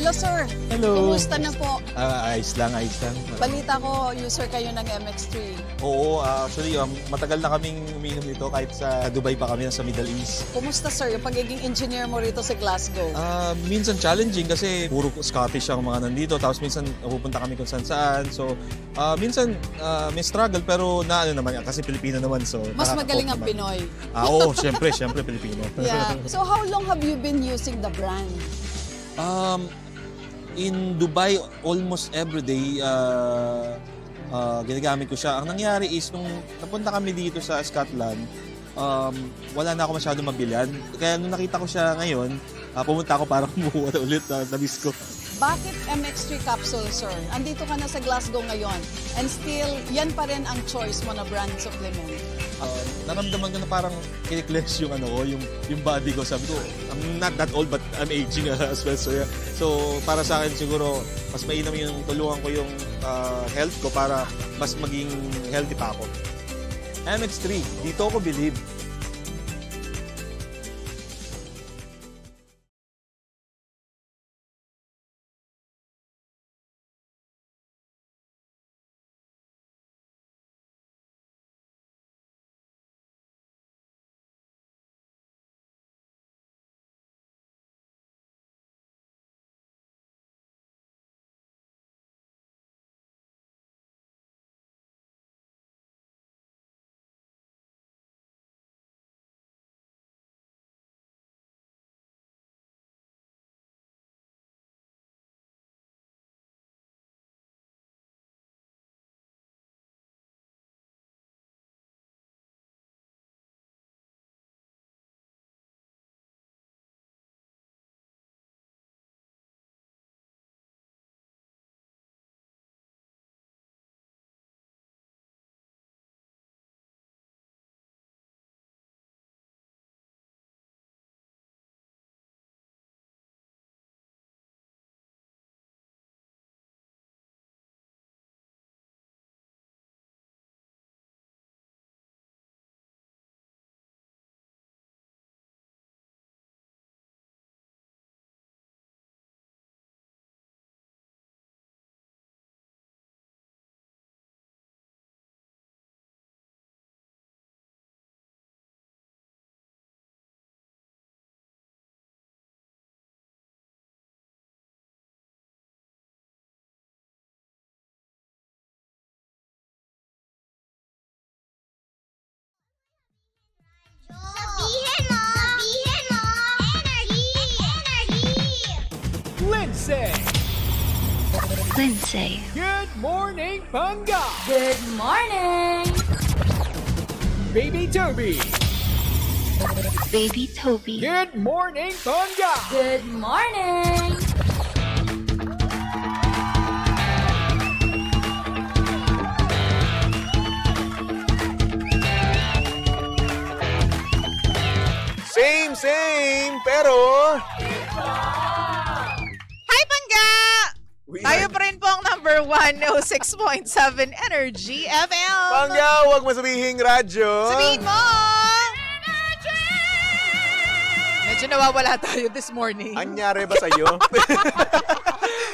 Hello, sir. Hello. Kumusta na po? Ayos lang, ayos lang. Balita ko, user kayo ng MX3. Oo, actually, matagal na kaming uminom nito kahit sa Dubai pa kami, sa Middle East. Kumusta, sir, yung pagiging engineer mo rito sa Glasgow? Minsan challenging kasi puro Scottish ang mga nandito, tapos minsan pupunta kami kung saan-saan. So, minsan may struggle pero na ano naman, kasi Pilipino naman. So, Mas magaling ang Pinoy. Oo, syempre Pilipino. Yeah. So, how long have you been using the brand? In Dubai, almost every day, ginagamit ko siya. Ang nangyari is, nung napunta kami dito sa Scotland, wala na ako masyado mabilhan. Kaya nung nakita ko siya ngayon, pumunta ako para kumuha ulit na miss ko. Bakit MX3 capsule, sir? Andito ka na sa Glasgow ngayon and still, yan pa rin ang choice mo na brand supplement. Naramdaman ko na parang kiniklex yung yung body ko. Sabi ko, I'm not that old but I'm aging as well. So, yeah. So para sa akin siguro, mas mainam yung tulungan ko yung health ko para mas maging healthy pa ako. MX3, dito ako believe. Lindsay. Good morning, Panga. Good morning. Baby Toby. Baby Toby. Good morning, Panga. Good morning. Same, pero... Hi, Pangga! Tayo pa rin po ang number 106.7 Energy FM. Pangga, huwag mo sabihing radyo. Sabihin mo! Medyo nawawala tayo this morning. Anyari ba sa'yo?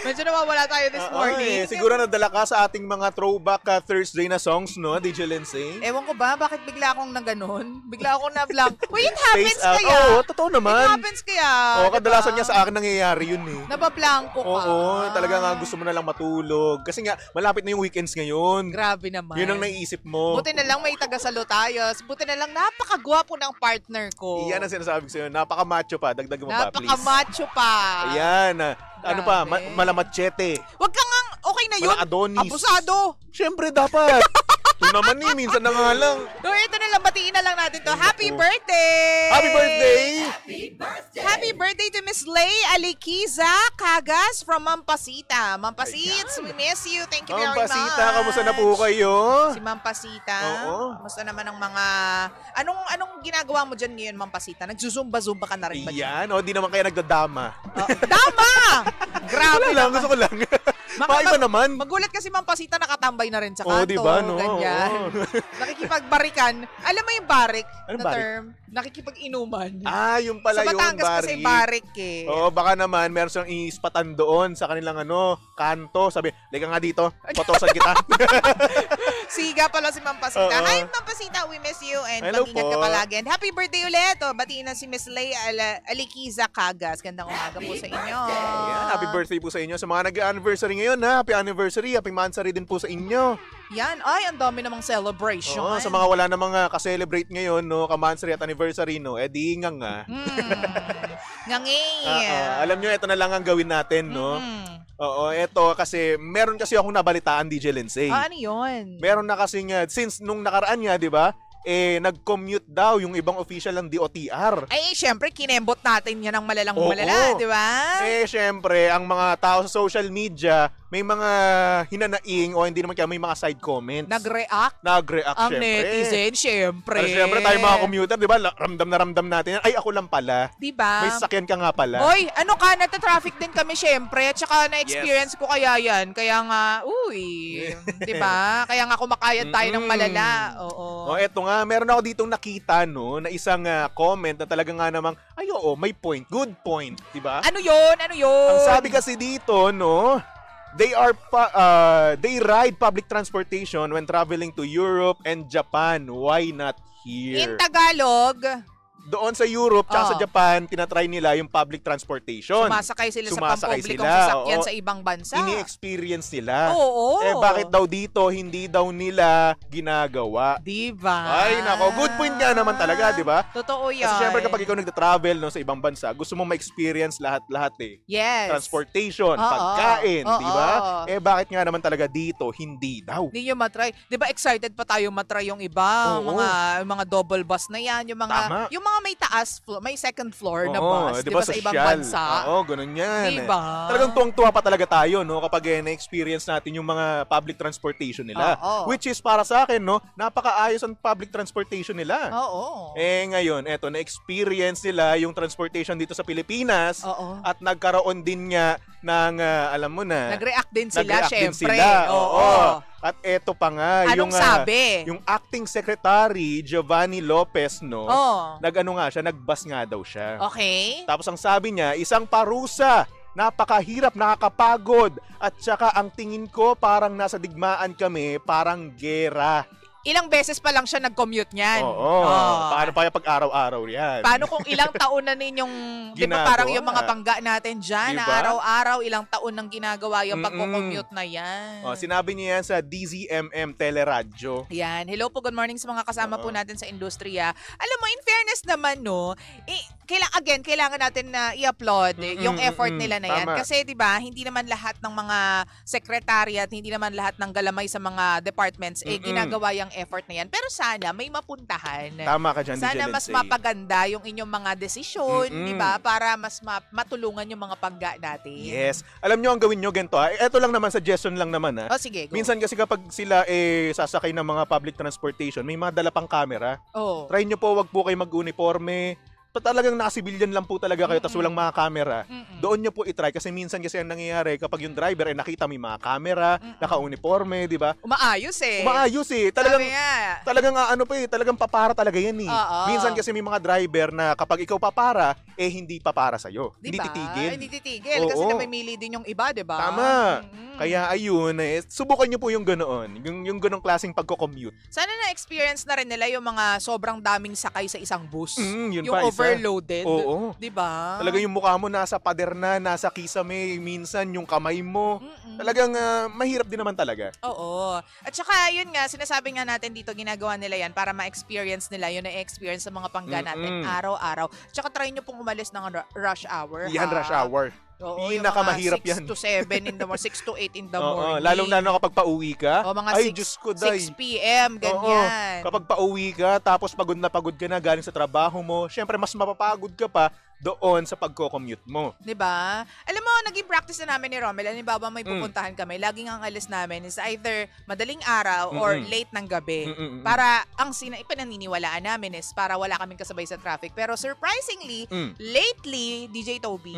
Medyo nawawala tayo this morning. Siguro nadala ka sa ating mga throwback Thursday na songs, no? DJ Lindsay? Ewan ko ba, bakit bigla akong naganon? Bigla akong na-blank. Wait, it happens Space out. kaya? Oo, totoo naman. It happens kaya? Oo, kadalasan niya sa akin nangyayari yun eh. Nabablanko ka. Oo, talaga nga gusto mo na lang matulog. Kasi nga, malapit na yung weekends ngayon. Grabe naman. Yun ang naisip mo. Buti na lang may taga-salo tayo. Buti na lang napakagwapo ng partner ko. Iyan ang sinasabi ko sa'yo. Napaka-macho pa. Dagdag mo pa, please. Napaka-macho pa. Ayan. Ano pa? Malamachete. Wag ka nga, okay na yun. Mala-Adonis. Abusado. Siyempre, dapat. Ito naman eh, minsan na nga lang. So, ito na lang, batiin na lang natin to. Happy birthday! Happy birthday! Happy birthday to Miss Lay Alikiza Cagas from Mampasita. Mampasits, we miss you. Thank you very much. Mampasita, kamusta na po kayo? Si Mampasita. Oo. Kamusta naman ang mga... Anong ginagawa mo dyan ngayon, Mampasita? Nagzuzumba-zumba ka na rin ba dyan? Yan, o di naman kaya nagdadama. Dama! Grabe Wala lang, naman. gusto ko lang. Maiba naman. Magulat kasi Ma'am Pasita nakatambay na rin sa Oo, kanto. diba, no? Ganyan. Oo. Nakikipagbarikan. Alam mo yung barik Anong na barik? term? Nakikipag-inuman. Yung pala Sa yung Batangas kasi barik eh. Oo, baka naman meron silang iispatan doon sa kanilang kanto. Sabi, lika nga dito, potosan kita. Siga pala si Ma'am Pasita. Oo. Hi Ma'am Pasita, we miss you and Hello mag-ingat po. ka palagi. And happy birthday ulit. Batiin na si Miss Lay Alikiza Cagas. Gandang umaga po sa inyo. Yan, happy birthday po sa inyo. Sa mga nag-anniversary ngayon, happy anniversary, happy mansary din po sa inyo. Yan, ay, ang dami namang celebration. Oo, sa mga wala namang ka-celebrate ngayon, ka-mansary at anniversary, di nga nga. Ngangi. Alam nyo, ito na lang ang gawin natin, no? Oo, ito kasi, meron kasi akong nabalitaan, DJ Lindsay. Ano yun? Meron na kasi nga, since nung nakaraan nga, di ba, nag-commute daw yung ibang official ng DOTR. Ay, syempre, kinembot natin yan ng malala, di ba? Syempre, ang mga tao sa social media, may mga hinanaing o hindi naman kaya may mga side comments. Nag-react? Nag-react, Ang syempre. netizen, syempre. Pero syempre, tayo mga commuter, di ba, ramdam na ramdam natin yan. Ay, ako lang pala. Di ba? May sasakyan ka nga pala. Hoy, ano ka, nata-traffic din kami syempre. At saka na-experience ko kaya yan. Kaya nga, di ba? Kaya nga kumakayat tayo ng malala. Oo. Eto nga, meron ako ditong nakita, no, na isang comment na talaga nga namang, may point, good point, di ba? Ano yun? Ang sabi kasi dito, no, they ride public transportation when traveling to Europe and Japan. Why not here? In Tagalog, Doon sa Europe tsaka sa Japan, tinatry nila yung public transportation. sumasakay sila sa Sumasakay pampublikong sila, sasakyan oo. sa ibang bansa. Ini-experience nila. Oo. Bakit daw dito hindi daw nila ginagawa? Diba? Ay, nako, good point nga naman talaga, di ba? Totoo yan. Kasi syempre kapag ikaw nagta-travel sa ibang bansa, gusto mo ma-experience lahat-lahat eh. Yes. Transportation, Oo. pagkain, Oo. di ba? Bakit nga naman talaga dito hindi daw? Hindi nyo matry. Di ba excited pa tayo matry yung iba? Oo. Mga double bus na yan. Tama. Yung mga may taas floor, may second floor na Oo, bus. di Di ba, ba sa ibang social? bansa? Oo, ganun yan. Diba? Talagang tuwang-tuwa pa talaga tayo, no, kapag na-experience natin yung mga public transportation nila. Oo. Which is para sa akin, no, napakaayos ang public transportation nila. Oo. Ngayon, eto, na-experience nila yung transportation dito sa Pilipinas Oo. at nagkaroon din nga ng, alam mo na, Nag-react din sila, nag-react din syempre. sila. Oo. At eto pa nga, Anong sabi? yung acting secretary, Giovanni Lopez, no, Oo. nag-ano nga siya, nag-bus nga daw siya. Okay. Tapos ang sabi niya, isang parusa, napakahirap, nakakapagod, at saka ang tingin ko parang nasa digmaan kami, parang gera. Ilang beses pa lang siya nag-commute niyan. Oo. Paano pa yung pag-araw-araw yan? Paano kung ilang taon na ninyong, di ba Ginagawa. parang yung mga bangga natin dyan, na Diba? araw-araw, ilang taon nang ginagawa yung Mm-mm. pagko-commute na yan. Sinabi niya yan sa DZMM Teleradyo. Yan. Hello po, good morning sa mga kasama po natin sa industriya. Alam mo, in fairness naman, no, kailangan natin na i-applaud yung effort nila na yan. Tama. Kasi, di ba, hindi naman lahat ng mga secretariat, hindi naman lahat ng galamay sa mga departments, ginagawa yung effort na yan. Pero sana, may mapuntahan. Tama ka dyan, DJ Sana mas Lindsay. mapaganda yung inyong mga desisyon, di ba? Para mas matulungan yung mga pagga natin. Yes. Alam nyo ang gawin nyo ganito. Ito lang naman, suggestion lang naman. O, sige, go. Minsan kasi kapag sila sasakay ng mga public transportation, may mga dala pang camera. Oh. Try nyo po, wag po kayo mag-uniforme. Talagang naka-civilian lang po talaga kayo, tas walang mga camera. Doon nyo po itry kasi minsan kasi ang nangyayari kapag yung driver nakita may mga camera, naka-uniforme, di ba? Umaayos eh. Umaayos eh. Talagang Sabi nga. talagang papara talaga yan eh. Oo. Minsan kasi may mga driver na kapag ikaw papara, hindi papara sa'yo. Di Hindi ba? titigil. Hindi titigil. Kasi Oo. namimili din yung iba, di ba? Tama. Kaya ayun, subukan nyo po yung ganoon. Yung ganoong klaseng pagko-commute. Sana na-experience na rin nila yung mga sobrang daming sakay sa isang bus. Yun yung pa, isa. overloaded. Oo. Di ba? Talaga yung mukha mo nasa pader na, nasa kisame, minsan yung kamay mo. Talagang mahirap din naman talaga. Oo. At saka, yun nga, sinasabi nga natin dito, ginagawa nila yan para ma-experience nila yun na-experience sa mga pangga natin araw-araw. At saka try nyo pong umalis ng rush hour. Yan, ha? rush hour. Oo, yung Pinakamahirap mga 6 yan. to 7 in the morning, 6 to 8 in the Oo, morning. lalong-lalo kapag pauwi ka. O, mga Ay, 6, Diyos ko, day. 6 p.m., ganyan. Kapag pauwi ka, tapos pagod na pagod ka na galing sa trabaho mo, syempre mas mapapagod ka pa doon sa pagko-commute mo. 'Di ba? Alam mo, naging practice na namin ni Romel. Halimbawa, may pupuntahan kami. Laging ang alis namin is either madaling araw or late ng gabi. Para ang ipananiniwalaan namin is para wala kaming kasabay sa traffic. Pero surprisingly, lately, DJ Toby,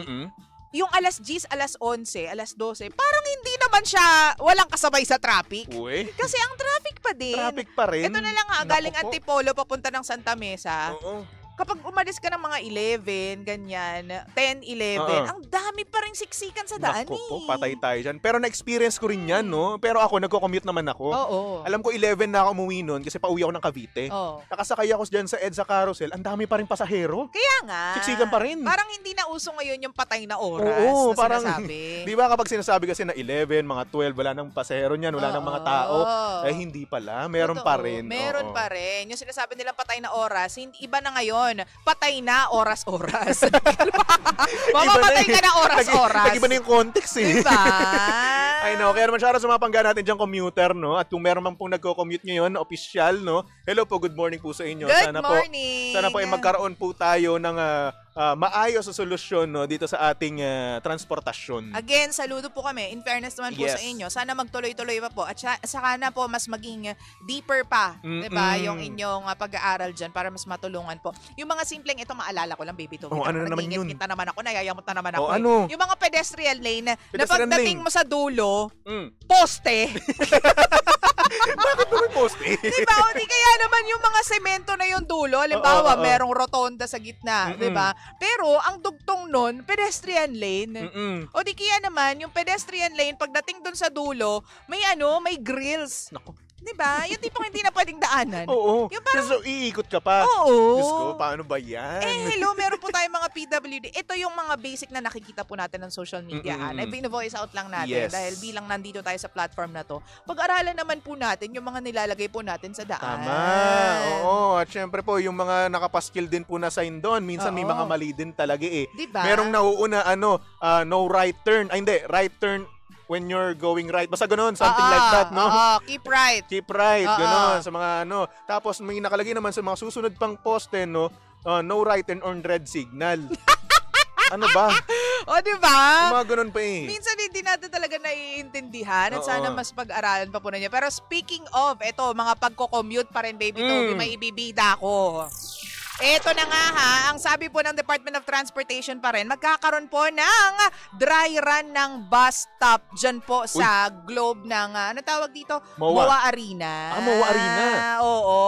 yung alas 10, alas 11, alas 12, parang hindi na naman siya walang kasabay sa traffic. Uy. Kasi ang traffic pa din. Traffic pa rin. Ito na lang ha, galing Naku po. Antipolo papunta ng Santa Mesa. Oo. Kapag umalis ka ng mga 11, ganyan, 10, 11, ang dami pa rin siksikan sa daan Naku po, patay tayo dyan. Pero na-experience ko rin yan, no? Pero ako, nagko-commute naman ako. Oo. Alam ko 11 na ako umuwi nun kasi pauwi ako ng Cavite. Oo. Nakasakay ako dyan sa EDSA Carousel. Ang dami pa rin pasahero. Kaya nga. Siksikan pa rin. Parang hindi na uso ngayon yung patay na oras Oo, na parang, sinasabi. di ba kapag sinasabi kasi na 11, mga 12, wala nang pasahero niyan, wala nang mga tao. Eh, hindi pala. Meron pa Totoo. rin. Meron Oo. pa rin. Yung sinasabi nilang patay na oras, hindi iba na ngayon. Patay na oras-oras. Mamamatay ka na oras-oras. Nag-iba na yung context eh. Diba? I know. Kaya naman siya sa mga pangga natin diyang commuter, no? At kung meron man pong nagko-commute ngayon, official, no? Hello po, good morning po sa inyo. Good morning. Sana po ay magkaroon po tayo ng maayos sa solusyon, no? Dito sa ating transportasyon. Again, saludo po kami. In fairness naman po Yes. sa inyo. Sana magtuloy-tuloy pa po. At saka na po mas maging deeper pa, 'di ba? Yung inyong pag-aaral diyan para mas matulungan po. Yung mga simpleng ito maalala ko lang, baby to. Oh, ano na naman yun? Kita naman ako, nayayamot na naman ako. Oh, eh. ano? Yung mga pedestrian lane na Pedestrian pagdating lane. mo sa dulo, Mm. poste. Bakit ba may poste? Diba? O di kaya naman yung mga semento na yung dulo, halimbawa, Oo, oo. merong rotonda sa gitna, Mm-mm. diba? Pero ang dugtong nun, pedestrian lane. Mm-mm. O di kaya naman, yung pedestrian lane, pagdating dun sa dulo, may grills. Naku. Diba? Yung tipong hindi na pwedeng daanan. Oo. Yung parang- So, iikot ka pa. Oo. Diyos ko, paano ba yan? Hello, meron po tayong mga PWD. Ito yung mga basic na nakikita po natin ng social media. Mm-mm. Na voice out lang natin Yes. dahil bilang nandito tayo sa platform na to. Pag-aralan naman po natin yung mga nilalagay po natin sa daan. Tama. Oo. At syempre po, yung mga nakapaskil din po na sign doon, minsan may Oo. mga mali din talaga eh. Diba? Merong nauuna, no right turn. Ay, hindi, right turn when you're going right. Basta ganun, something like that, no? Keep right. Keep right, Oo. ganun, sa mga Tapos may nakalagay naman sa mga susunod pang poste, no? No right turn on red signal. Ano ba? O, diba? Yung mga ganun pa eh. Minsan hindi natin talaga naiintindihan at Oo. sana mas pag-aralan pa po na niya. Pero speaking of, ito, mga pagko-commute pa rin, baby Toby, may ibibida ko. Ito na nga ha, ang sabi po ng Department of Transportation pa rin, magkakaroon po ng dry run ng bus stop dyan po sa globe ng, ano tawag dito? MOA. Arena. MOA Arena. Oo.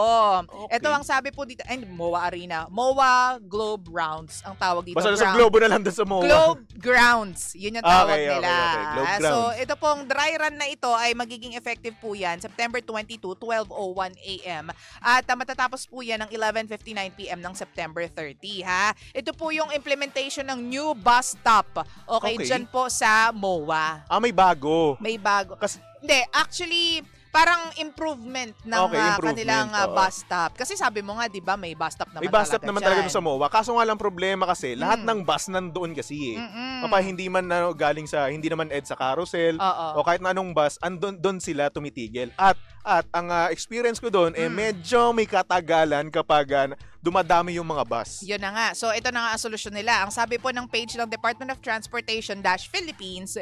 Okay. Ito ang sabi po dito, MOA Arena. MOA Globe Rounds ang tawag dito. Basta sa Globo na lang doon sa MOA. Globe Grounds. Yun yung tawag Okay, nila. okay. Globe So, Grounds. ito pong dry run na ito ay magiging effective po yan September 22, 12:01 a.m. At matatapos po yan ng 11:59 p.m. ng September 30, ha? Ito po yung implementation ng new bus stop. Okay, Okay. dyan po sa MOA. May bago. May bago. Kasi, Hindi, actually, parang improvement ng Okay, improvement, kanilang oo. bus stop. Kasi sabi mo nga, di ba, may bus stop naman may bus stop naman talaga dyan. doon sa MOA. Kaso nga lang problema kasi, lahat ng bus nandoon kasi eh. Kapag hindi man galing sa, hindi naman EDSA Carousel, Oo. o kahit na anong bus, doon sila tumitigil. At ang experience ko doon, medyo may katagalan kapag dumadami yung mga bus. Yun na nga. So, ito na nga ang solusyon nila. Ang sabi po ng page ng Department of Transportation-Philippines,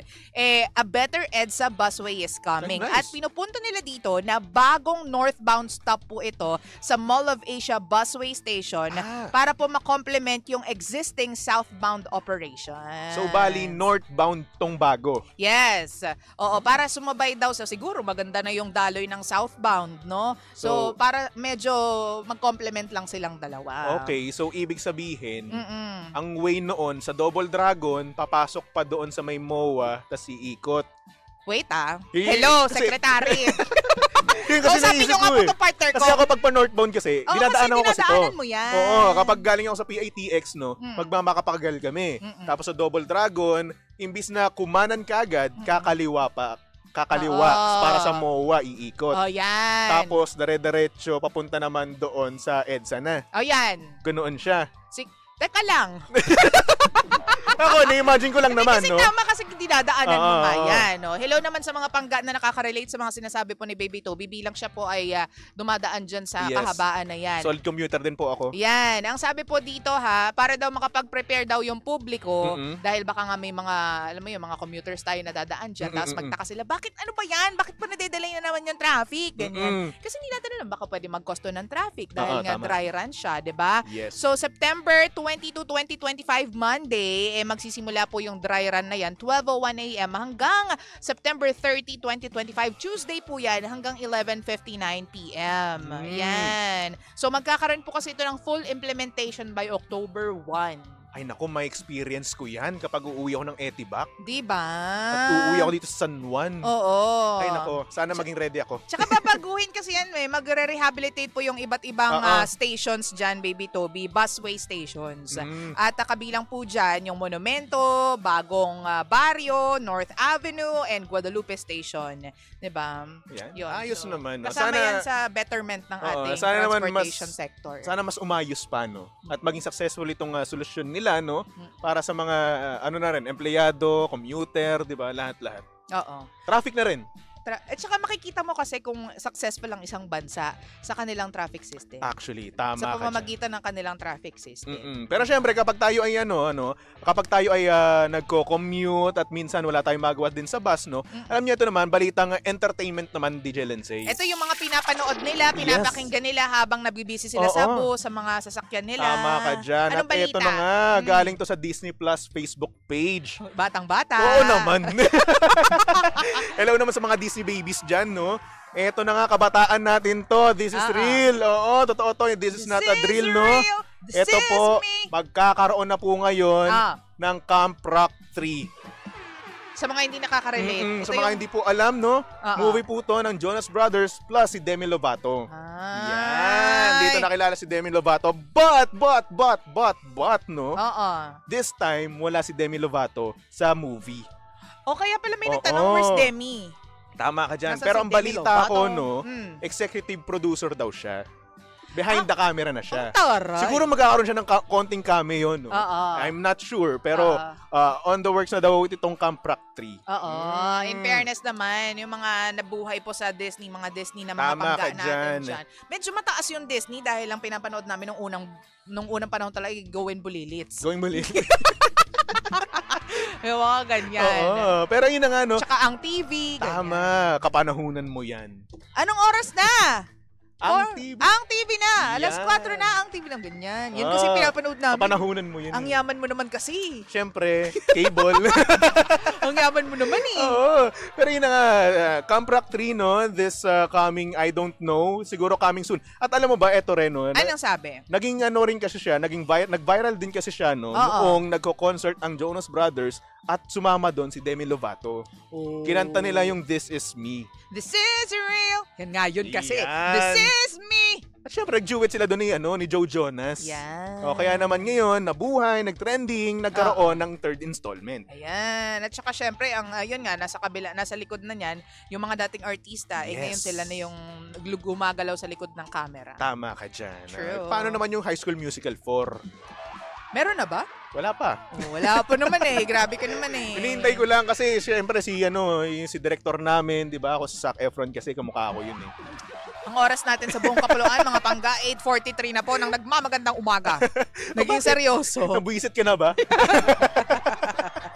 a better EDSA busway is coming. Nice. At pinupunto nila dito na bagong northbound stop po ito sa Mall of Asia Busway Station para po makomplement yung existing southbound operation. So, bali, northbound tong bago. Yes. Oo, para sumabay daw sa siguro maganda na yung daloy ng southbound, no? So So, para medyo mag-complement lang silang dalawa. Okay, so ibig sabihin, Mm-mm. ang way noon sa Double Dragon, papasok pa doon sa may MOA, tas iikot. Wait Eh, Hello, kasi- secretary. Yun kasi sabi naisip nyo nga ko po eh. to partner ko. Kasi ako pag pa-northbound kasi, Oo, dinadaanan ko kasi to. dinadaanan mo yan. Oo, kapag galing ako sa PITX, no, Mm. magmamakapagal kami. Tapos sa Double Dragon, imbis na kumanan kagad, kakaliwa pa. Kakaliwa. Oo. Para sa MOA, iikot. Oh, yan. Tapos, dire-diretso, papunta naman doon sa EDSA na. Oh, yan. Ganoon siya. Teka lang. Ako, na-imagine ko lang naman, Kasi no? tama kasi dinadaanan mo Oo, nga oo. yan. No? Hello naman sa mga pangga na nakaka-relate sa mga sinasabi po ni Baby Toby. Bilang siya po ay dumadaan dyan sa Yes. kahabaan na yan. Solid commuter din po ako. Yan. Ang sabi po dito ha, para daw makapag-prepare daw yung publiko dahil baka nga may mga, alam mo yung mga commuters tayo na dadaan dyan. Tapos magtaka sila, bakit ano ba yan? Bakit pa nadedelay na naman yung traffic? Ganyan. Kasi hindi natin alam, baka pwede magkosto ng traffic dahil Oo, nga tama. dry run siya, di ba? Yes. So, September 22, 2025 Monday, magsisimula po yung dry run na yan, 12:01 a.m. hanggang September 30, 2025. Tuesday po yan hanggang 11:59 p.m. Yan. So magkakaroon po kasi ito ng full implementation by October 1. Ay naku, may experience ko yan kapag uuwi ako ng Etibac. Diba? At uuwi ako dito sa San Juan. Oo. Ay naku, sana maging ready ako. Tsaka babaguhin kasi yan magre-rehabilitate po yung iba't ibang stations dyan, Baby Toby, busway stations. At kabilang po dyan yung Monumento, Bagong Barrio, North Avenue, and Guadalupe Station. Diba? Yan. Yun. Ayos naman. Kasama yan sa betterment ng ating transportation sector. Sana mas umayos pa, no? At maging successful itong solusyon nila, no? Para sa mga, empleyado, commuter, di ba? Lahat-lahat. Oo. Traffic na rin. At saka makikita mo kasi kung successful ang isang bansa sa kanilang traffic system. Actually, tama sa ka pamamagitan ng kanilang traffic system. Pero syempre, kapag tayo ay kapag tayo ay nagko-commute at minsan wala tayong magawa din sa bus, no? Alam niyo ito naman, balitang entertainment naman, DJ Lindsay. Ito yung mga pinapanood nila, pinapakinggan nila habang nabibisi sila sa bus, sa mga sasakyan nila. Tama ka dyan. Anong At balita? ito na nga, galing to sa Disney Plus Facebook page. Batang-bata. Oo naman. Hello naman sa mga Disney babies dyan, no? Eto na nga, kabataan natin to. This is real. Oo, totoo to. This is not a drill, no? Ito po, magkakaroon na po ngayon ng Camp Rock 3. Sa mga hindi nakaka-relate. Sa mga hindi po alam, no? Movie po to ng Jonas Brothers plus si Demi Lovato. Yan. Dito nakilala si Demi Lovato. But, no? This time, wala si Demi Lovato sa movie. O kaya pala may nagtanong, where's Demi? Tama ka dyan. Nasaan Pero si ang Demi balita ko, Lovato? no? Executive producer daw siya. Behind the camera na siya. Ang taray. Siguro magkakaroon siya ng konting cameo, no? I'm not sure. Pero on the works na daw itong Camp Rock 3. In fairness naman, yung mga nabuhay po sa Disney, mga Disney na mga Tama pangga ka natin dyan. dyan. Medyo mataas yung Disney dahil lang pinapanood namin nung unang panahon talaga, Gawin Bulilits. Going muli. Yung mga ganyan. Oo. Pero yun na nga, no? Tsaka ang TV. Ganyan. Tama. Kapanahunan mo yan. Anong oras na? Ang TV. Ang TV na. Alas Yan. 4 na ang TV ng ganyan. Yun kasi pinapanood namin. Kapanahunan mo yan. Ang yaman mo naman kasi. Siyempre, cable. Ang yaman mo naman eh. Oo. Pero yun na nga, Camp Rock 3, no? This coming, I don't know. Siguro coming soon. At alam mo ba, eto rin, no? Anong sabi? Naging rin kasi siya, nag-viral din kasi siya, no? Noong nagko-concert ang Jonas Brothers at sumama doon si Demi Lovato. Kinanta nila yung This Is Me. This is real. Yan nga yun kasi. Yan. This is me. At syempre, nag-duet sila doon ni Joe Jonas. Yan. O, kaya naman ngayon, nabuhay, nag-trending, nagkaroon ng third installment. Ayan. At saka syempre, yun nga, nasa likod na niyan, yung mga dating artista, ngayon sila na yung gumagalaw sa likod ng camera. Tama ka dyan. True. Paano naman yung High School Musical 4? Meron na ba? Wala pa. Wala pa naman eh. Grabe ka naman eh. Hinihintay ko lang kasi syempre si director namin, 'di ba? Ako si Zac Efron kasi kamukha ko 'yun eh. Ang oras natin sa buong kapuluan, mga pangga, 8:43 na po ng nagmamagandang umaga. Naging seryoso. Nabuisit ka na ba?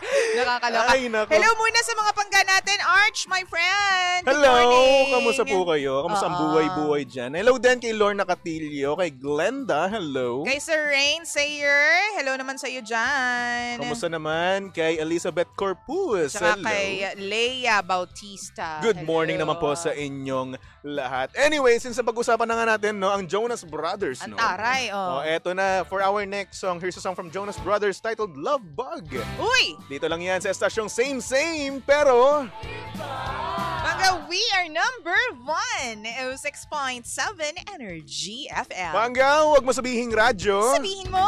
Nakakaloka. Ay, nako. Hello muna sa mga pangga natin. Arch, my friend. Good Hello! morning. Kamusta po kayo? Kamusta ang buhay-buhay dyan? Hello din kay Lorna Catillo, kay Glenda, hello. Kay Sir Rain Sayer, hello naman sa iyo dyan. Kamusta naman kay Elizabeth Corpus, Tsaka hello. kay Leia Bautista. Good hello. morning naman po sa inyong lahat. Anyway, since pag-usapan na nga natin, no, ang Jonas Brothers, Ang no? taray, Oh, eto na. For our next song, here's a song from Jonas Brothers titled Love Bug. Uy! Dito lang yan sa estasyong Same, pero... Pangga, we are number 1. 6.7 Energy FM. Pangga, huwag mo sabihing radyo. Sabihin mo,